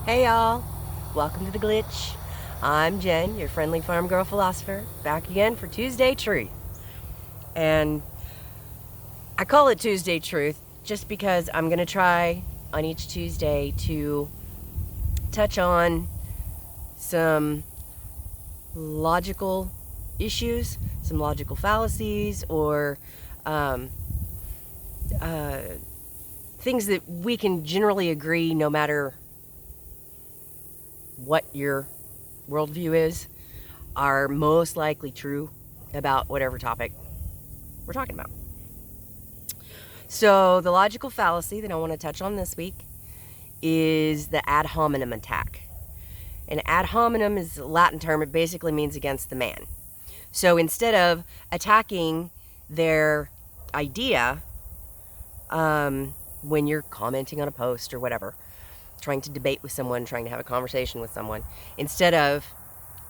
Hey y'all, welcome to The Glitch. I'm Jen, your friendly farm girl philosopher, back again for Tuesday Truth. And I call it Tuesday Truth just because I'm going to try on each Tuesday to touch on some logical issues, some logical fallacies, or things that we can generally agree no matter what your worldview is, are most likely true about whatever topic we're talking about. So the logical fallacy that I want to touch on this week is the ad hominem attack. An ad hominem is a Latin term. It basically means against the man. So instead of attacking their idea, when you're commenting on a post or whatever, trying to debate with someone, trying to have a conversation with someone, instead of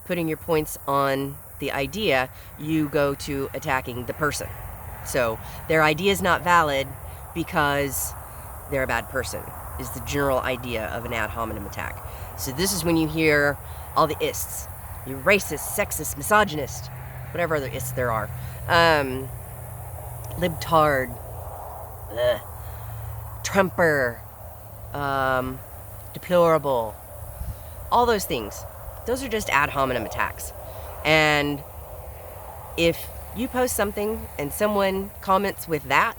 putting your points on the idea, you go to attacking the person. So their idea is not valid because they're a bad person, is the general idea of an ad hominem attack. So this is when you hear all the ists. You racist, sexist, misogynist, whatever other ists there are. Libtard, Trumper, deplorable, all those things. Those are just ad hominem attacks. And if you post something and someone comments with that,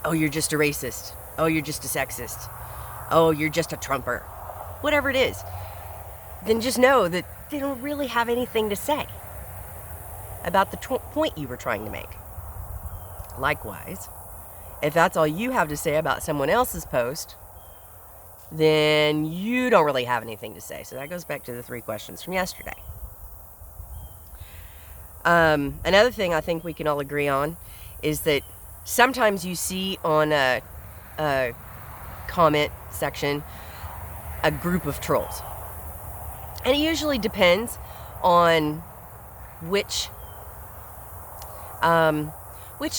oh, you're just a racist. Oh, you're just a sexist. Oh, you're just a Trumper. Whatever it is, then just know that they don't really have anything to say about the point you were trying to make. Likewise, if that's all you have to say about someone else's post, then you don't really have anything to say. So that goes back to the 3 questions from yesterday. Another thing I think we can all agree on is that sometimes you see on a comment section a group of trolls. And it usually depends on which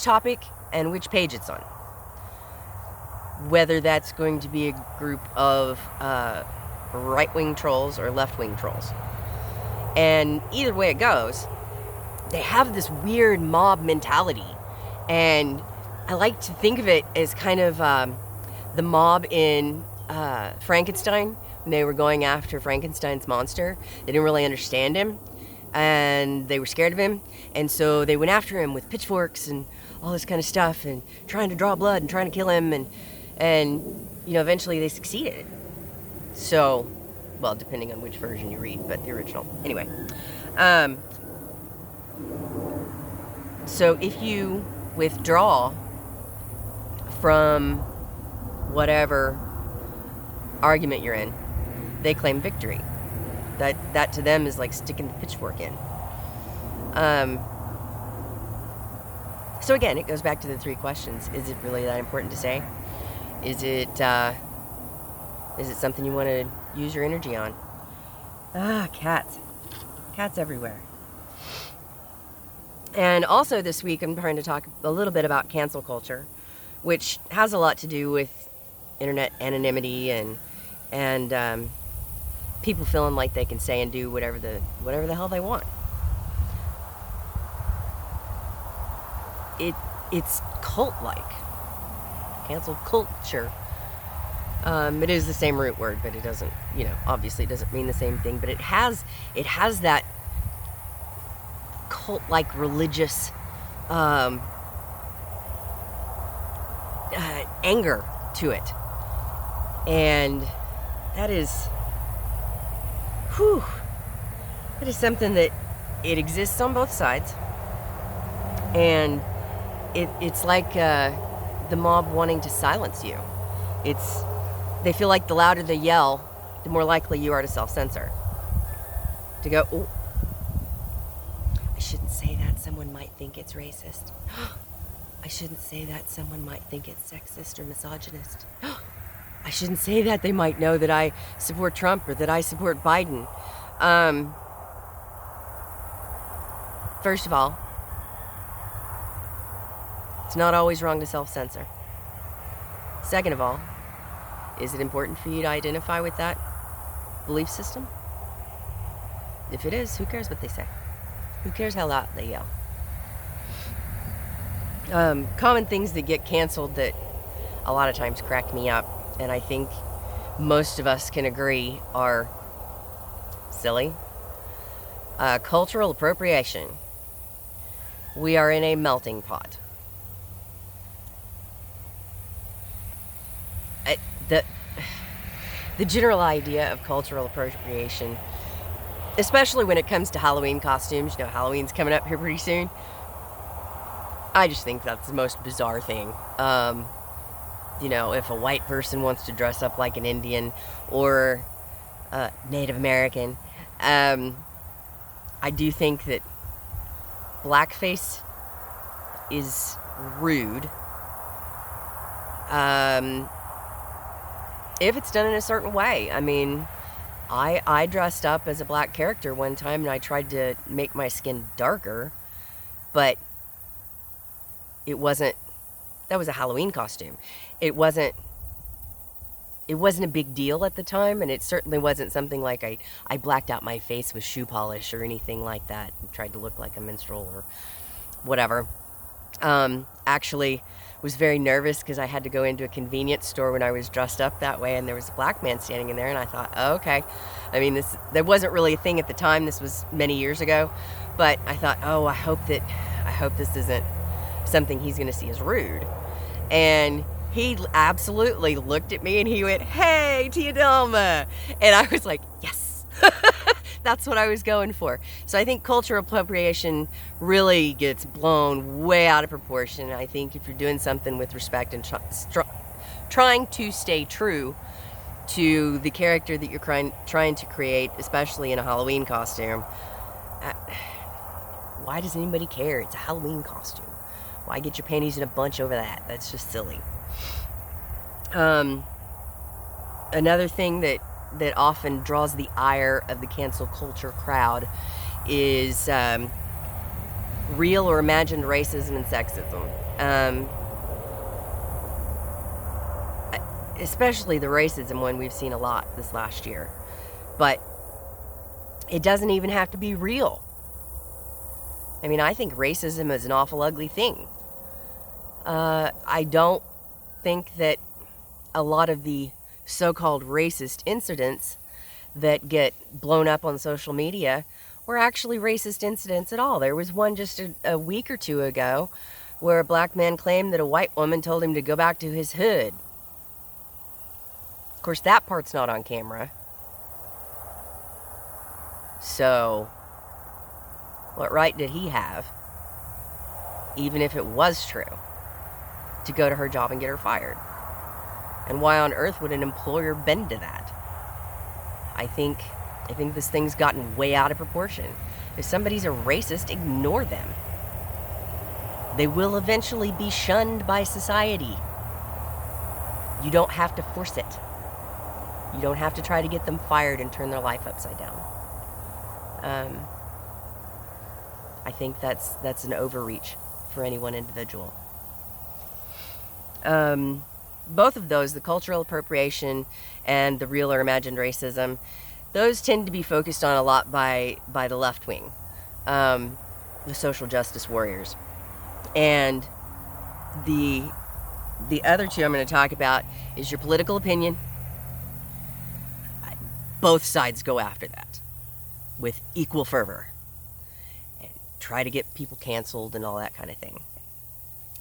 topic and which page it's on. Whether that's going to be a group of right-wing trolls or left-wing trolls. And either way it goes, they have this weird mob mentality. And I like to think of it as kind of the mob in Frankenstein, when they were going after Frankenstein's monster. They didn't really understand him, and they were scared of him. And so they went after him with pitchforks and all this kind of stuff, and trying to draw blood and trying to kill him, and eventually they succeeded. So, well, depending on which version you read, but the original. Anyway, so if you withdraw from whatever argument you're in, they claim victory. That to them is like sticking the pitchfork in. So again, it goes back to the 3 questions. Is it really that important to say? Is it something you want to use your energy on? Cats. Cats everywhere. And also this week I'm trying to talk a little bit about cancel culture, which has a lot to do with internet anonymity and people feeling like they can say and do whatever the hell they want. It's cult-like. Cancel culture. It is the same root word, but it doesn't, obviously it doesn't mean the same thing, but it has that cult-like religious anger to it. And that is something that it exists on both sides. And it's like the mob wanting to silence you. They feel like the louder they yell, the more likely you are to self-censor. To go, oh, I shouldn't say that, someone might think it's racist. I shouldn't say that, someone might think it's sexist or misogynist. I shouldn't say that, they might know that I support Trump or that I support Biden. First of all, it's not always wrong to self-censor. Second of all, Is it important for you to identify with that belief system? If it is, who cares what they say? Who cares how loud they yell? Common things that get canceled that a lot of times crack me up, and I think most of us can agree are silly. Cultural appropriation. We are in a melting pot. The general idea of cultural appropriation, especially when it comes to Halloween costumes, Halloween's coming up here pretty soon. I just think that's the most bizarre thing. If a white person wants to dress up like an Indian or Native American, I do think that blackface is rude. If it's done in a certain way. I mean, I dressed up as a black character one time and I tried to make my skin darker, but that was a Halloween costume. It wasn't a big deal at the time, and it certainly wasn't something like I blacked out my face with shoe polish or anything like that and tried to look like a minstrel or whatever. Actually was very nervous because I had to go into a convenience store when I was dressed up that way, and there was a black man standing in there, and I thought, oh, okay. I mean, that wasn't really a thing at the time. This was many years ago, but I thought, oh, I hope this isn't something he's going to see as rude. And he absolutely looked at me and he went, "Hey, Tia Delma," and I was like, yes. That's what I was going for. So I think cultural appropriation really gets blown way out of proportion. I think if you're doing something with respect and trying to stay true to the character that you're trying to create, especially in a Halloween costume, why does anybody care? It's a Halloween costume. Why get your panties in a bunch over that? That's just silly. Another thing that often draws the ire of the cancel culture crowd is real or imagined racism and sexism. Especially the racism one we've seen a lot this last year. But it doesn't even have to be real. I mean, I think racism is an awful ugly thing. I don't think that a lot of the so-called racist incidents that get blown up on social media were actually racist incidents at all. There was one just a week or two ago where a black man claimed that a white woman told him to go back to his hood. Of course, that part's not on camera. So, what right did he have, even if it was true, to go to her job and get her fired? And why on earth would an employer bend to that? I think this thing's gotten way out of proportion. If somebody's a racist, ignore them. They will eventually be shunned by society. You don't have to force it. You don't have to try to get them fired and turn their life upside down. I think that's an overreach for any one individual. Both of those, the cultural appropriation and the real or imagined racism, those tend to be focused on a lot by the left wing, the social justice warriors. And the other two I'm going to talk about is your political opinion. Both sides go after that with equal fervor and try to get people canceled and all that kind of thing.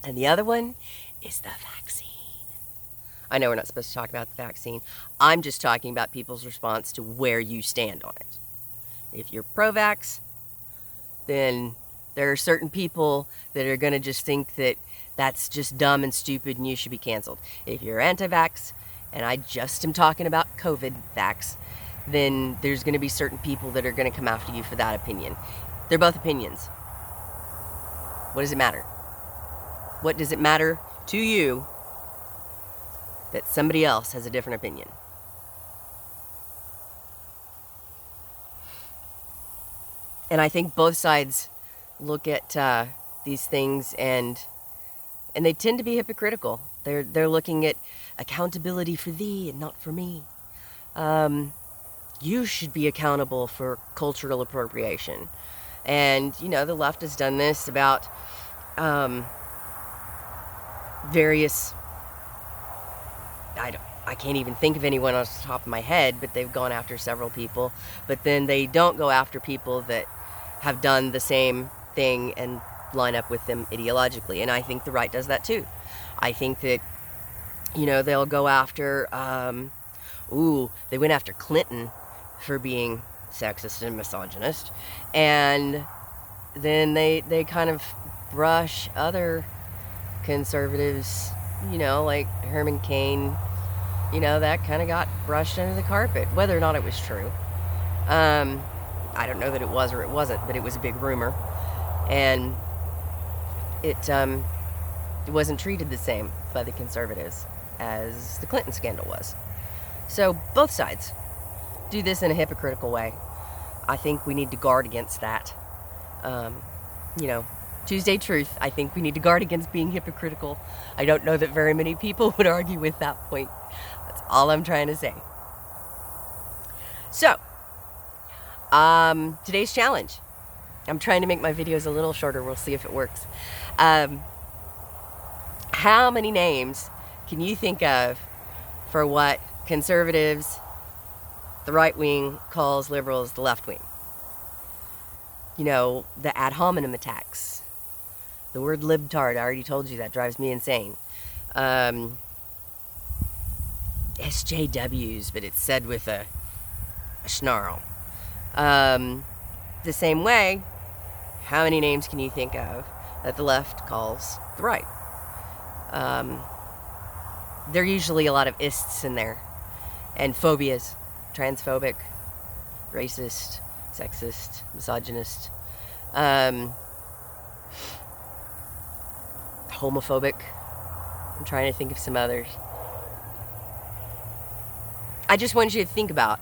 And the other one is the vaccine. I know we're not supposed to talk about the vaccine. I'm just talking about people's response to where you stand on it. If you're pro-vax, then there are certain people that are going to just think that that's just dumb and stupid and you should be canceled. If you're anti-vax, and I just am talking about COVID vax, then there's going to be certain people that are going to come after you for that opinion. They're both opinions. What does it matter? What does it matter to you that somebody else has a different opinion? And I think both sides look at these things and they tend to be hypocritical. They're looking at accountability for thee and not for me. You should be accountable for cultural appropriation. And, the left has done this about various, I can't even think of anyone off the top of my head, but they've gone after several people. But then they don't go after people that have done the same thing and line up with them ideologically. And I think the right does that too. I think that, they'll go after, they went after Clinton for being sexist and misogynist. And then they kind of brush other conservatives, like Herman Cain, that kind of got brushed under the carpet, whether or not it was true. I don't know that it was or it wasn't, but it was a big rumor. And it wasn't treated the same by the conservatives as the Clinton scandal was. So both sides do this in a hypocritical way. I think we need to guard against that. Tuesday Truth, I think we need to guard against being hypocritical. I don't know that very many people would argue with that point. That's all I'm trying to say. So, today's challenge. I'm trying to make my videos a little shorter. We'll see if it works. How many names can you think of for what conservatives, the right wing, calls liberals the left wing? The ad hominem attacks. The word libtard, I already told you, that drives me insane. SJWs, but it's said with a snarl. The same way, how many names can you think of that the left calls the right? There are usually a lot of ists in there. And phobias. Transphobic, racist, sexist, misogynist, homophobic. I'm trying to think of some others. I just want you to think about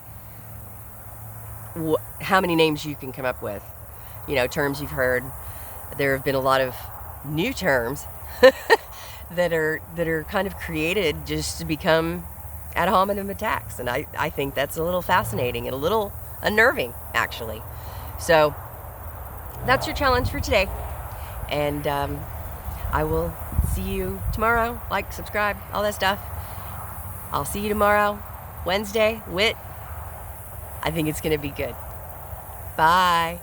how many names you can come up with. Terms you've heard. There have been a lot of new terms that are kind of created just to become ad hominem attacks. And I think that's a little fascinating and a little unnerving, actually. So that's your challenge for today. And I will see you tomorrow. Like, subscribe, all that stuff. I'll see you tomorrow, Wednesday, WIT. I think it's going to be good. Bye.